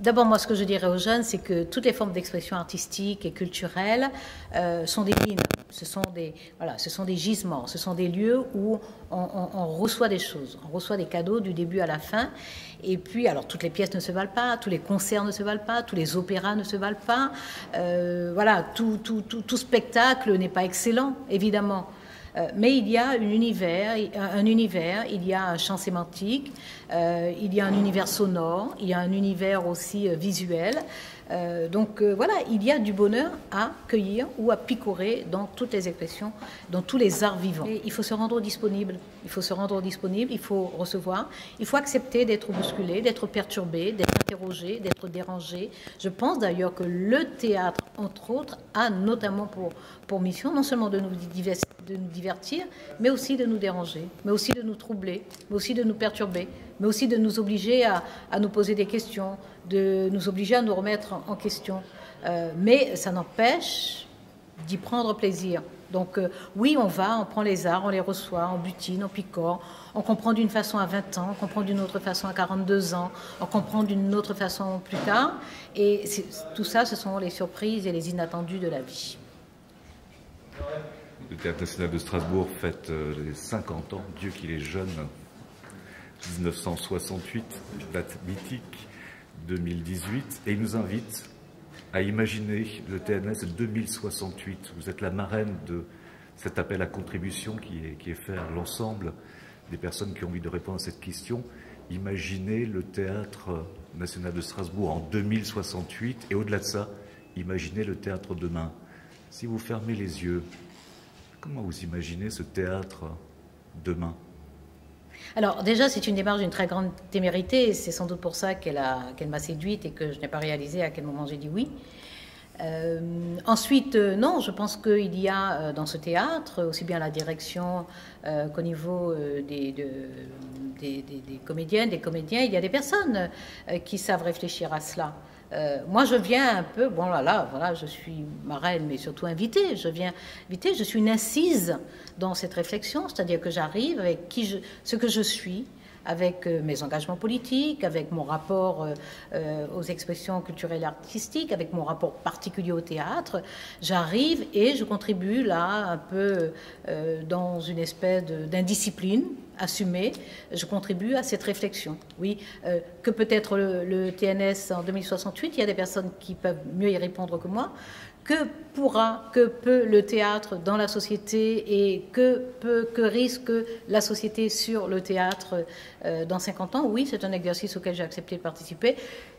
D'abord, moi, ce que je dirais aux jeunes, c'est que toutes les formes d'expression artistique et culturelle sont des mines, ce sont des gisements, ce sont des lieux où on reçoit des choses, on reçoit des cadeaux du début à la fin. Et puis, alors, toutes les pièces ne se valent pas, tous les concerts ne se valent pas, tous les opéras ne se valent pas. Voilà, tout spectacle n'est pas excellent, évidemment. Mais il y a un univers, il y a un champ sémantique, il y a un univers sonore, il y a un univers aussi visuel. Donc voilà, il y a du bonheur à cueillir ou à picorer dans toutes les expressions, dans tous les arts vivants. Et il faut se rendre disponible, il faut recevoir, il faut accepter d'être bousculé, d'être perturbé, d'être interrogé, d'être dérangé. Je pense d'ailleurs que le théâtre, entre autres, a notamment pour mission non seulement de nous divertir, mais aussi de nous déranger, mais aussi de nous troubler, mais aussi de nous perturber, mais aussi de nous obliger à nous poser des questions, de nous obliger à nous remettre en question. Mais ça n'empêche d'y prendre plaisir. Donc oui, on prend les arts, on les reçoit, on butine, on picore, on comprend d'une façon à 20 ans, on comprend d'une autre façon à 42 ans, on comprend d'une autre façon plus tard. Et tout ça, ce sont les surprises et les inattendus de la vie. Le Théâtre National de Strasbourg fête les 50 ans, Dieu qu'il est jeune, 1968, date mythique, 2018, et il nous invite à imaginer le TNS 2068. Vous êtes la marraine de cet appel à contribution qui est fait à l'ensemble des personnes qui ont envie de répondre à cette question. Imaginez le Théâtre National de Strasbourg en 2068, et au-delà de ça, imaginez le théâtre demain. Si vous fermez les yeux, comment vous imaginez ce théâtre demain? Alors déjà, c'est une démarche d'une très grande témérité, c'est sans doute pour ça qu'elle m'a séduite et que je n'ai pas réalisé à quel moment j'ai dit oui. Ensuite, non, je pense qu'il y a dans ce théâtre, aussi bien à la direction qu'au niveau des comédiennes, des comédiens, il y a des personnes qui savent réfléchir à cela. Moi, je viens un peu, bon là, voilà, je suis marraine, mais surtout invitée. Je viens invitée, je suis une assise dans cette réflexion, c'est-à-dire que j'arrive avec ce que je suis, avec mes engagements politiques, avec mon rapport aux expressions culturelles et artistiques, avec mon rapport particulier au théâtre. J'arrive et je contribue là un peu dans une espèce d'indiscipline assumée. Je contribue à cette réflexion. Oui, que peut être le TNS en 2068, il y a des personnes qui peuvent mieux y répondre que moi. Que peut le théâtre dans la société et que risque la société sur le théâtre dans 50 ans? Oui, c'est un exercice auquel j'ai accepté de participer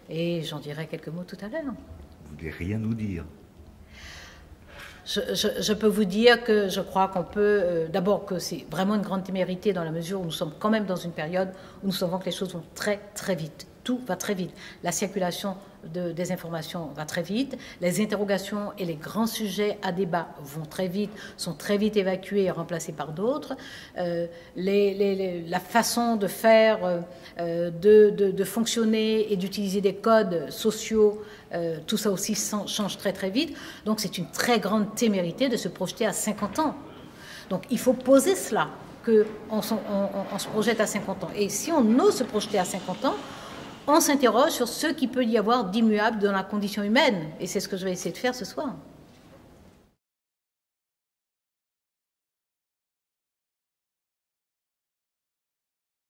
et j'en dirai quelques mots tout à l'heure. Vous ne voulez rien nous dire? Je peux vous dire que je crois qu'on peut, d'abord que c'est vraiment une grande témérité dans la mesure où nous sommes quand même dans une période où nous savons que les choses vont très très vite. Tout va très vite. La circulation des informations va très vite. Les interrogations et les grands sujets à débat vont très vite, sont très vite évacués et remplacés par d'autres. La façon de faire, de fonctionner et d'utiliser des codes sociaux, tout ça aussi change très très vite. Donc c'est une très grande témérité de se projeter à 50 ans. Donc il faut poser cela, qu'on se projette à 50 ans. Et si on ose se projeter à 50 ans, on s'interroge sur ce qu'il peut y avoir d'immuable dans la condition humaine. Et c'est ce que je vais essayer de faire ce soir.